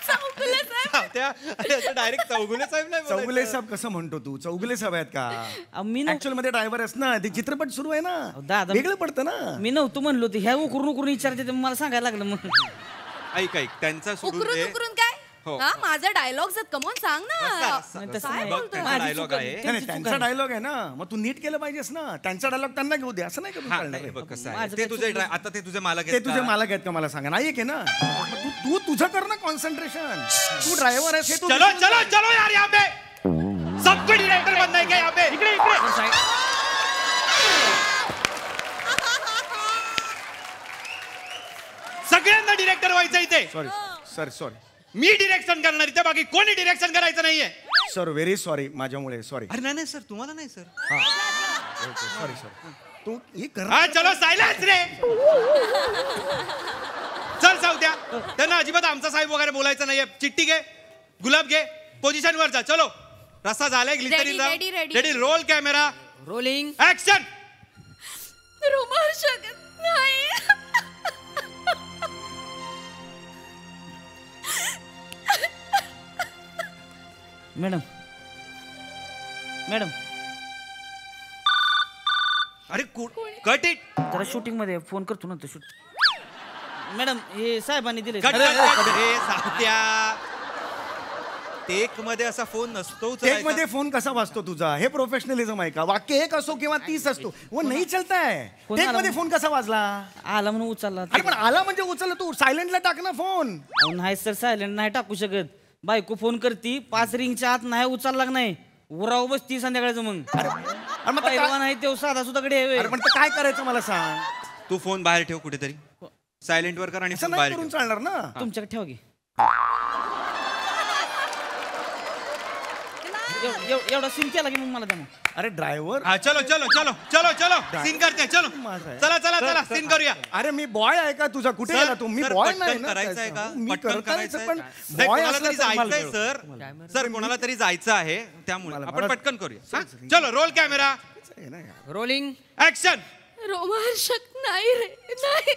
चौगुले साहेब. डायरेक्ट चौगुले साहेब नाही बोलायचं. चौगुले साहेब कसं म्हणतो तू. चौगुले साहेब आहेत का. मी नव्ह- ऍक्च्युअल मध्ये ड्रायव्हर आहेस ना. ते चित्रपट सुरू आहे ना. दादा वेगळं पडतं ना. मी नव्हतं म्हणलो होतं. ह्या उकरून उकरून विचारते ते मला सांगायला लागलं मग. ऐक त्यांचा सोडून उकरून दे. उकरून काय? हो. हा माझा डायलॉग कमॉन सांग ना. नाही, तसं काय नाही. बघ बोलतोय? त्यांचा डायलॉग आहे. नाही, त्यांचा डायलॉग आहे ना. मग तू नीट केलं पाहिजेस ना. त्यांचा डायलॉग त्यांना घेऊ दे असं नाही का तू हा, चालणार नाही, आहे. बघ कसं आहे. माझं ते ते तुझे आता ते तुझे मालक ते आहेत तुझे का? मालक आहेत का मला सांगा. नाही आहे ना. तू तू तुझं कर ना कॉन्सन्ट्रेशन. तू ड्रायव्हर आहेस हे तू. चलो चलो चलो यार यहाँ पे सबको डायरेक्टर बनना है क्या यहाँ पे? इकडे इकडे. सगळ्यांना डिरेक्टर व्हायचं इथे. सॉरी सॉरी मी डिरेक्शन करणार इथे, बाकी कोणी डिरेक्शन करायचं नाहीये. सर व्हेरी सॉरी माझ्यामुळे सॉरी. अरे नाही सर, तुम्हाला नाही सर. सॉरी सॉरी तू हे कर. हा चलो सायलेन्स रे. चल सावत्या, त्यांना अजिबात आमचा साहेब वगैरे बोलायचं नाहीये. चिठ्ठी घे, गुलाब घे, पोझिशन वर जा. चलो रस्ता झालाय. ग्लिसरीन लाव. ready, ready. Ready. Roll camera rolling. Action. रोमहर्षक नाही. मॅडम अरे कट इट. जरा शूटिंग मध्ये फोन करतो ना. शूट मॅडम हे साहेबांनी दिले. कट रे सावत्या. टेक मध्ये असा फोन नसतो टेक उचलायचा. मध्ये फोन कसा वाजतो तुझा. हे प्रोफेशनलिझम आहे का. वाक्य एक असो किंवा 30 असतो वो नाही चलताय. फोन टेक आला मध्ये फोन कसा वाजला. आला म्हणून उचलला. अरे पण आला म्हणजे उचलला. तू सायलेंटला टाक ना फोन. अहो, नाही सर सायलेंट नाही टाकू शकत. बायको फोन करती 5 रिंगच्या आत नाही उचलला नाही. उराव बसती संध्याकाळचं मग. अरे मग तर पहिलवान काय- आहे तेव्हा साधा सुद्धा कडे अरे पण तर काय करायचं मला सांग. तू फोन बाहेर ठेव कुठेतरी. सायलेंट वर कर आणि असं फोन नाही बाहेर करून ठेव. चालणार ना. तुमच्याकडे ठेवा की. एवढा सीन केला की मग मला द्या मग. अरे ड्रायव्हर हा चलो चलो चलो चलो चलो सीन करते चलो चला चला चला सीन करूया. अरे मी बॉय आहे का तुझा? कुठे गेला तू? मी बॉय नाही ना. करायचं आहे का? मी पटकन करायचं करायचं पण आहे बॉय कोणाला तरी जायचंय सर. सर कोणाला तरी जायचं आहे त्यामुळे आपण पटकन करूया. चलो रोल कॅमेरा रोलिंग ऍक्शन. रोमांचक नाही रे नाही.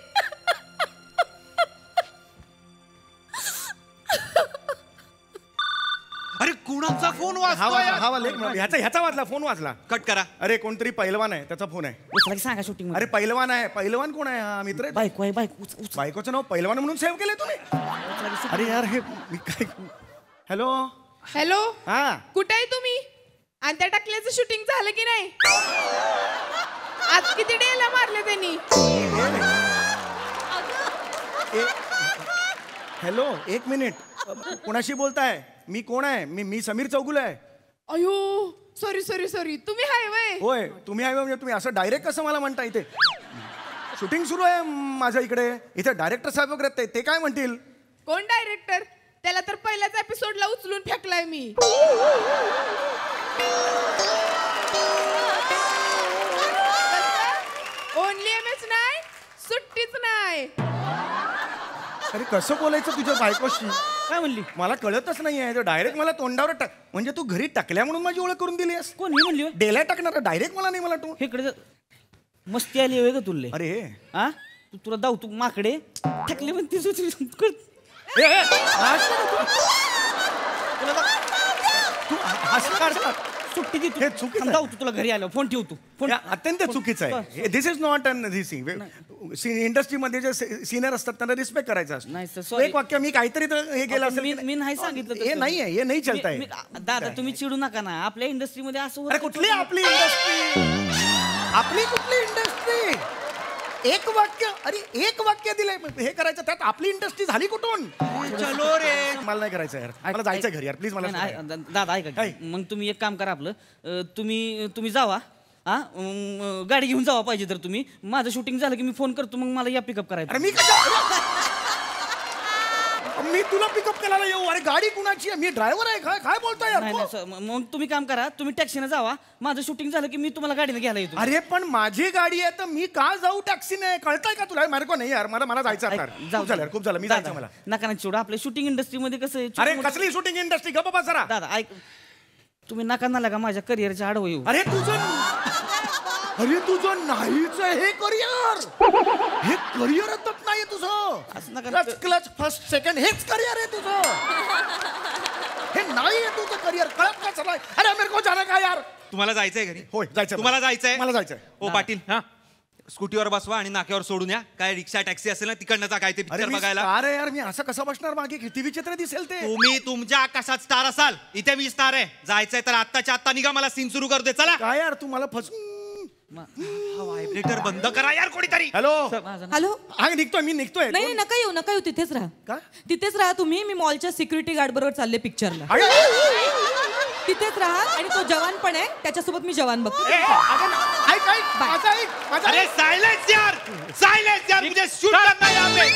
अरे कुणाचा फोन हा वाजतोय? वाजला, हा वाजला. ह्याचा वाजला, फोन वाजला. कट करा. अरे कोणतरी पैलवान आहे, त्याचा फोन आहे. उचला की सांगा शूटिंग. अरे पैलवान आहे. पैलवान कोण आहे? हा मित्र आहे. बायको आहे बायको. बायकोचं नाव पैलवान म्हणून सेव्ह केलंय तुम्ही? अरे यार हे मी काय. हॅलो हॅलो हा कुठे आहे तुम्ही? आणि त्या टाकल्याचं शूटिंग झालं की नाही? आज किती डेला मारले त्यांनी? हॅलो एक मिनिट. कोणाशी बोलताय? मी कोण आहे? मी समीर चौगुल आहे. अयो सॉरी सॉरी सॉरी तुम्ही हाय वय? होय तुम्ही आहे म्हणजे तुम्ही असं डायरेक्ट कसं मला म्हणता? इथे शूटिंग सुरू आहे माझ्या इकडे. इथे डायरेक्टर साहेब वगैरे ते काय म्हणतील? कोण डायरेक्टर? त्याला तर पहिल्याच एपिसोडला उचलून फेकलाय मी. ओनली एमएच नाही, सुट्टीच नाही. अरे कसं बोलायचं तुझ्या बायकोशी? काय म्हणली? मला कळतच नाहीये. डायरेक्ट मला तोंडावर टाक म्हणजे तू घरी टाकल्या म्हणून माझी ओळख करून दिली आहेस? कोण ही म्हणली? डेला टाकणार डायरेक्ट मला नाही. मला तू इकडे मस्ती आली वेग तुले. अरे हा तुला दाऊ तू माकडे टाकले म्हणते सुट्टी दे. हे चुकीचं जाऊ तू तुला घरी आलो फोन ठेवतो. फोन अत्यंत चुकीचं आहे. दिस इज नॉट अन दिस इंडस्ट्रीमध्ये जे सिनियर असतात त्यांना रिस्पेक्ट करायचा नाही असतो. Sir, sorry. एक वाक्य मी काहीतरी हे केलं असेल. मी नाही सांगितलं हे नाही आहे. हे नाही चालतंय. दादा तुम्ही चिडू नका ना. आपल्या इंडस्ट्रीमध्ये असं अरे कुठली आपली इंडस्ट्री? आपली कुठली इंडस्ट्री? एक वाक्य. अरे एक वाक्य दिलंय हे करायचं त्यात आपली इंडस्ट्री झाली कुठून? चलो रे. मला नाही करायचं यार. मला जायचं घरी यार प्लीज. मला दादा ऐका मग तुम्ही एक काम करा आपलं तुम्ही जावा. हा गाडी घेऊन जावा पाहिजे तर तुम्ही. माझं शूटिंग झालं की मी फोन करतो मग मला या पिकअप करायचं. अरे मी तुला पिकअप करायला येऊ? अरे गाडी कुणाची आहे? मी ड्रायव्हर आहे. काय काय बोलतोय यार? नाही सर मग तुम्ही काम करा तुम्ही टॅक्सीने जावा. माझं शूटिंग झालं की मी तुम्हाला गाडीने घ्यायला येतो. अरे पण माझी गाडी आहे तर मी का जाऊ टॅक्सीने? कळतंय का तुला? मार्को नाही यार. मला जायचं आता. खूप झालं खूप झालं. मी जायचं मला. नका ना चिवडा. आपल्या शूटिंग इंडस्ट्रीमध्ये कसं आहे. अरे कसली शूटिंग इंडस्ट्री? गप्प बसा जरा. दादा ऐक तुम्ही नका ना लागा माझ्या करिअरच्या आडवं येऊ. अरे तुझं नाहीच हे करिअर. हे करिअरच नाही तुझं. क्लच फर्स्ट सेकंड हेच करिअर आहे तुझं. हे नाही आहे तुझं करिअर. कळत का चला? अरे मेरे को जाना का यार? तुम्हाला जायचंय घरी? होय जायचं. तुम्हाला जायचंय? मला जायचंय. ओ पाटील हा स्कूटीवर बसवा आणि नाक्यावर सोडून या. काय रिक्षा टॅक्सी असेल ना तिकडनं जा काय ते पिक्चर बघायला. अरे यार मी असं कसं बसणार मागे? किती विचित्र दिसेल ते. तुम्ही तुमच्या आकाशात स्टार असाल. इथे मी स्टार आहे. जायचंय तर आत्ताच्या आत्ता निघा. मला सीन सुरू कर दे. चला. काय यार तू मला फसून. व्हायब्रेटर बंद करा यार कोणीतरी. Hello hello. हा निघतोय मी निघतोय. नाही नका येऊ तिथेच राहा. का? तिथेच राहा तुम्ही. मी मॉलच्या सिक्युरिटी गार्ड बरोबर चालले पिक्चरला. तिथेच राहा आणि तो जवान पण आहे त्याच्यासोबत मी जवान बघते. अरे सायलेंस यार. सायलेंस यार. मुझे शूट करना है यहाँ पे.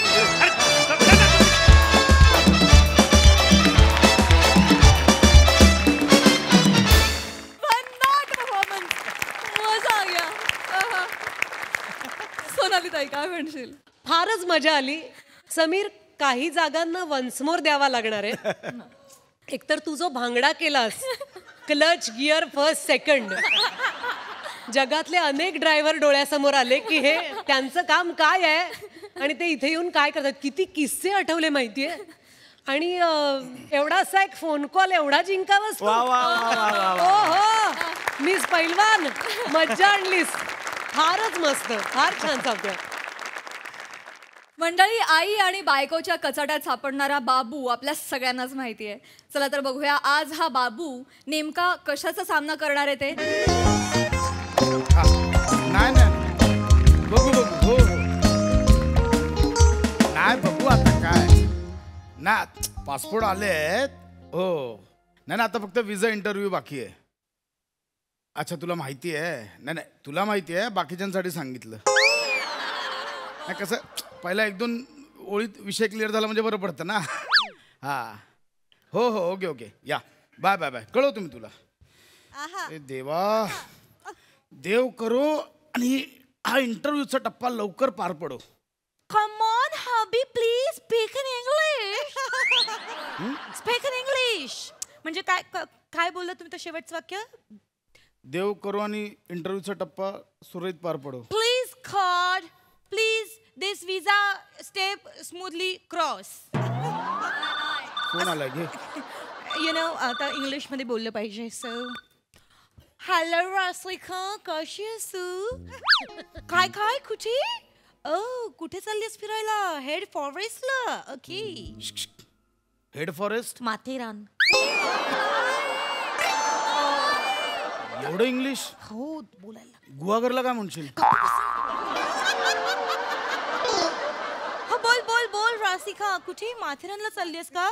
सोनाली ताई काय म्हणशील? फारच मजा आली. समीर काही जागांना वन्स मोर द्यावा लागणार आहे. एकतर तू जो भांगडा केलास क्लच गिअर फर्स्ट सेकंड. जगातले अनेक ड्रायव्हर डोळ्यासमोर आले की हे त्यांचं काम काय आहे आणि ते इथे येऊन काय करतात. किती किस्से आठवले माहितीये. आणि एवढासा एक फोन कॉल एवढा जिंकावास तू. हो मिस पैलवान मज्जा आणलीस. फारच मस्त. फार छान चालतोय. मंडळी आई आणि बायकोच्या कचाट्यात सापडणारा बाबू आपल्या सगळ्यांनाच माहिती आहे. चला तर बघूया आज हा बाबू नेमका कशाचा सामना करणार आहे ते. नाही बघू हो नाही बघू आता काय ना. पासपोर्ट आले आहेत. हो नाही ना आता फक्त विजा इंटरव्ह्यू बाकी आहे. अच्छा तुला माहिती आहे? नाही तुला माहिती आहे बाकीच्यांसाठी सांगितलं. नाही कसं पहिला एक दोन ओळीत विषय क्लिअर झाला म्हणजे बरं पडतं ना. हां हो ओके या बाय कळवतो मी तुला. ए देवा, देव करो आणि हा इंटरव्ह्यूचा टप्पा लवकर पार पडो. Come on, hubby, please speak in English. Speak in English. म्हणजे काय बोलला तुम्ही तर शेवटचं वाक्य? देव करो आणि इंटरव्ह्यूचा टप्पा सुरळीत पार पडो. Please God, please this visa step smoothly cross. कोण आलाय घे. You know, आता इंग्लिश मध्ये बोललं पाहिजे. So हॅलो रास्लिका, कशी आहेस तू? काय कुठे? कुठे चाललीस फिरायला? हेड फॉरेस्टला. ओके. Head forest? माथेरान. एवढं इंग्लिश? हो बोलायला. गुहागरला काय म्हणशील? बोल रास्लिका, कुठे? माथेरानला चाललीस का?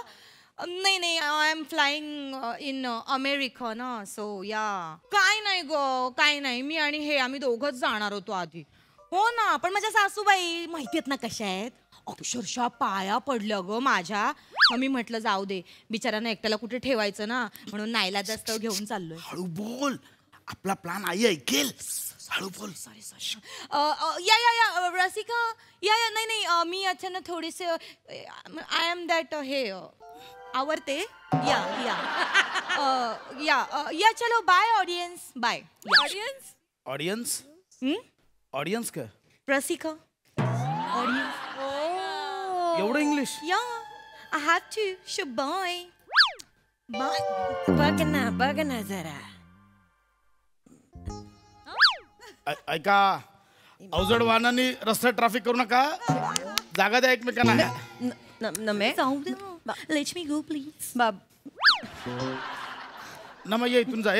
नाही I am flying in America ना, सो या. काय नाही मी आणि आम्ही दोघंच जाणार होतो आधी. हो ना, पण माझ्या सासूबाई माहिती आहेत ना कशा आहेत, अक्षरशः पाया पडलं ग माझ्या. मग मी म्हटलं जाऊ दे, बिचारांना एकट्याला कुठे ठेवायचं ना, म्हणून नाईलाजास्तव घेऊन चाललोय. हळू बोल, आपला प्लॅन आई ऐकेल. हळू बोल. सॉरी. या रसिका, या नाही मी अचानक थोडेसे आय एम दॅट आवडते. या चलो bye audience. Bye audience. Audience का? रसिका ऑडियन्स. एवढं इंग्लिश? या I have to show bye. बघ ना जरा. ऐका, अवजड वाहनांनी रस्त्यात ट्रॅफिक करू नका. जागा द्या एकमेकांना. Let me go please. मग ये इथून जा.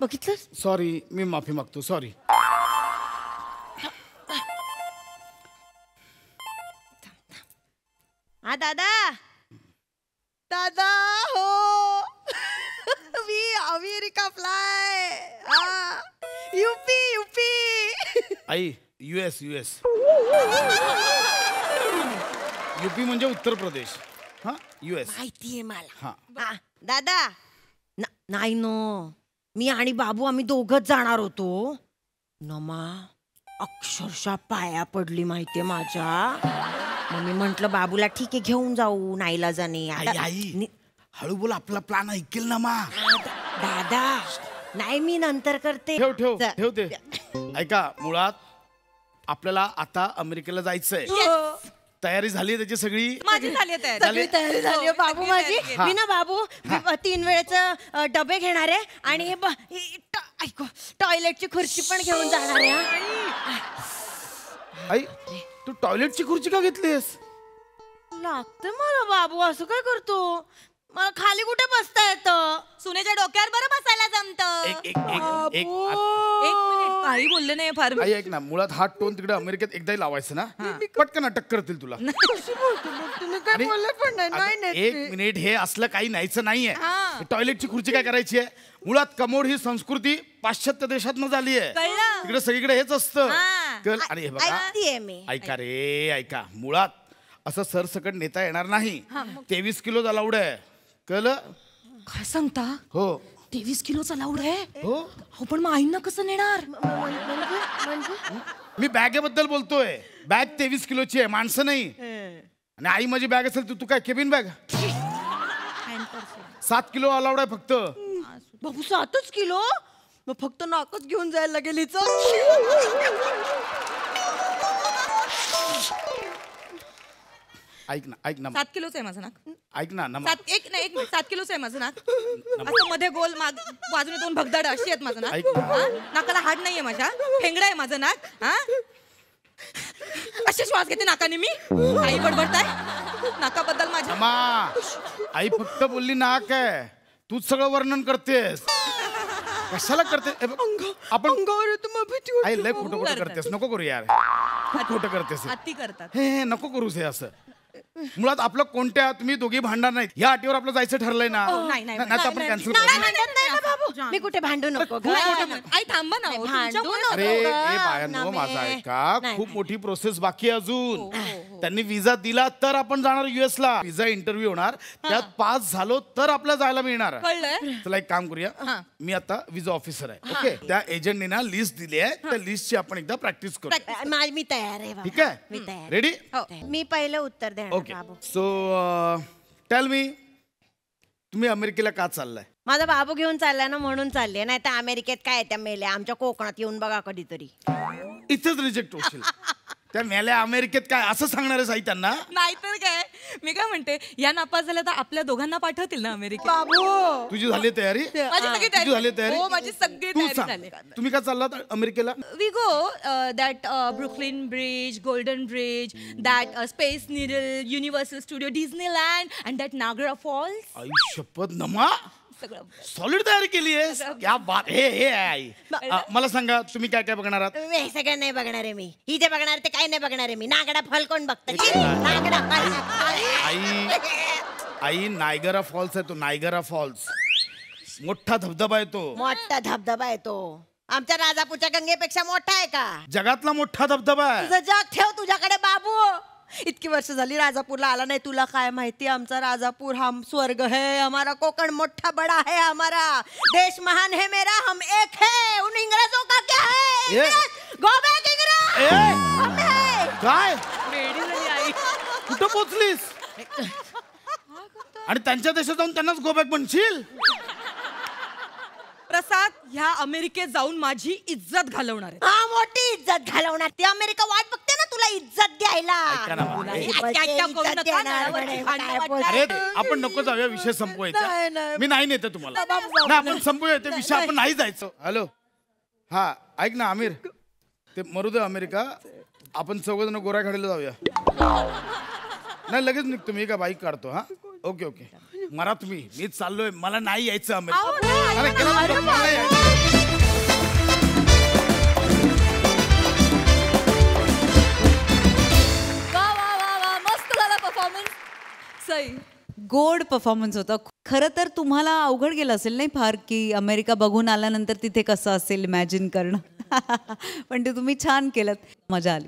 बघितलं? सॉरी, मी माफी मागतो. सॉरी. हा दादा हो. मी अमेरिका फ्लाय. यूपी. आई, US. यूपी म्हणजे उत्तर प्रदेश. हा, US माहितीये मला. हा. दादा नाही नो, मी आणि बाबू आम्ही दोघच जाणार होतो. नमा अक्षरशः पाया पडली माहितीये माझ्या. मग मी म्हंटल बाबूला ठीक आहे घेऊन जाऊ नाईलाजाने. आई हळू बोल, आपला प्लॅन ऐकेल ना मा. दादा नाही, मी नंतर करते. ठेव ते. ऐका, मुळात आपल्याला आता अमेरिकेला जायचंय. तयारी झाली त्याची सगळी? माझी झाली तयारी झाली. बाबू माझी, मी ना बाबू 3 वेळेचं डबे घेणार आहे आणि टॉयलेटची खुर्ची पण घेऊन जाणार आहे. आई, तू टॉयलेटची खुर्ची का घेतलीस? लागते मला बाबू. असं काय करतो? मला खाली कुठे बसता येतं? सुनेच्या डोक्यावर बरं बसायला जमतं. एक मिनिट, काही बोलले नाही फार. आई ऐक ना, मुळात हा टोन तिकडे अमेरिकेत एकदाही लावायचं ना, पटकन अटक करतील तुला. तुम्ही काय बोलले पण नाही. एक मिनिट, हे असलं काही नाहीचं नाहीये. टॉयलेटची खुर्ची काय करायची आहे? मुळात कमोड ही संस्कृती पाश्चात्य देशात झाली आहे. तिकडे सगळीकडे हेच असतं. आणि हे बघा, ऐका, मुळात असं सरसकट नेता येणार नाही. 23 किलो अलाउड आहे. कळलं? काय सांगता? हो, 23 किलोचा लाऊड आहे. हो. पण मग आईंना कसं नेणार? मी बॅगेबद्दल बोलतोय. बॅग 23 किलोची आहे, माणसं नाही. आणि आई माझी बॅग असेल तू काय केबिन बॅग? 7 किलो अलाउड आहे फक्त. बाबू 7 किलो? मग फक्त नाकच घेऊन जायला लागेल हिचं. ऐक ना 7 किलोच आहे माझं नाक. ऐक ना. 7 किलोच आहे माझं नाक. असं मध्ये गोल बाजूने 2 भगदाड अशी आहेत माझं नाक. नाकाला हाड नाहीये माझ्या, ठेंगडा आहे माझं नाक. असे श्वास घेते नाकाने मी. आई बडबडताय नाकाबद्दल माझ्या. आई फक्त बोलली नाक आहे, तूच सगळं वर्णन करतेस. कशाला करते? आपण आई लय खोटं करतेस. नको करू यार, खोटं करतेस. अति करतात. हे नको करूस हे असं. मुळात आपलं कोणत्या तुम्ही दोघी भांडणार नाहीत या अटीवर आपलं जायचं ठरलंय ना. नाही आपण कॅन्सल करू. मी कुठे भांडू नको. आई थांबा ना. अरे बायांनो, माझा ऐका, खूप मोठी प्रोसेस बाकी आहे अजून. त्यांनी विजा दिला तर आपण जाणार US ला. विजा इंटरव्ह्यू होणार, त्यात पास झालो तर आपल्याला जायला मिळणार. चला एक काम करूया, मी आता विजा ऑफिसर आहे. ओके, त्या एजंटने ना लिस्ट दिली आहे, त्या लिस्टची आपण एकदा प्रॅक्टिस करू. मी तयार आहे बाबा. ठीक आहे, रेडी? मी पहिलं उत्तर देणार. ओके, सो टेल मी, तुम्ही अमेरिकेला का चाललाय? माझा बाबू घेऊन चाललाय ना, म्हणून चालले. नाही तर अमेरिकेत काय त्या मेल्या, आमच्या कोकणात येऊन बघा कधीतरी. इथेच रिजेक्ट होशील. त्या मेल्या अमेरिकेत काय असं सांगणार आहे साई त्यांना? नाहीतर काय, मी काय म्हणते, या नापास झाल्या तर आपल्या दोघांना पाठवतील ना अमेरिकेत. बाबू तुझी झाली तयारी? माझी सगळी तुझी झाली तयारी? हो, माझी सगळी तू तयारी सांग, झाली. तुम्ही का चाललात अमेरिकेला? We go that Brooklyn Bridge, Golden Bridge, that Space Needle, Universal Studio, Disneyland, and that Niagara Falls. आई शपथ नमा, सगळं सॉलिड तयारी केली आहेस. क्या बात. हे आई, मला सांगा तुम्ही काय काय बघणार आहात? हे सगळं नाही बघणार आहे मी. इथे बघणार ते काय नाही बघणार आहे मी. नागडा फॉल कोण बघतं? नागडा आई नायगरा फॉल्स आहे तो, नायगरा फॉल्स मोठा धबधबा आहे तो. मोठा धबधबा आहे तो. आमच्या राजापूरच्या गंगेपेक्षा मोठा आहे का? जगातला मोठा धबधबा आहे. तुझं जग ठेव तुझ्याकडे बाबू. इतकी वर्ष झाली राजापूरला आला नाही, तुला काय माहिती? आमचा राजापूर हम स्वर्ग है, हमारा कोकण मोठा बड़ा है, हमारा देश महान है मेरा, हम एक है. उन इंग्रजों का क्या है? गो बैक इंग्रज. काय कुठं पोचलीस? आणि त्यांच्या देशात जाऊन त्यांनाच गो बॅक म्हणशील? प्रसाद, ह्या अमेरिकेत जाऊन माझी इज्जत घालवणार आहे. हा, मोठी इज्जत घालवणार. ती अमेरिका वाट बघते ना तुला इज्जत द्यायला. अरे आपण नको जाऊया, विषय संपवायचा. मी नाही नेते तुम्हाला ना, आपण संपवूया ते विषय, आपण नाही जायचं. हॅलो, हा ऐक ना आमिर, ते मरू दे अमेरिका, आपण चौघजण गोराखाडीला जाऊया. नाही लगेच निघतो मी, का बाईक काढतो. हा ओके ओके, मरा तुम्ही, मीच चाललोय, मला नाही यायचं अमेरिका. मस्त झाला परफॉर्मन्स सई. गोड परफॉर्मन्स होता. खरं तर तुम्हाला अवघड गेलं असेल नाही फार, की अमेरिका बघून आल्यानंतर तिथे कसं असेल इमॅजिन करणं. पण ते तुम्ही छान केलं, मजा आली.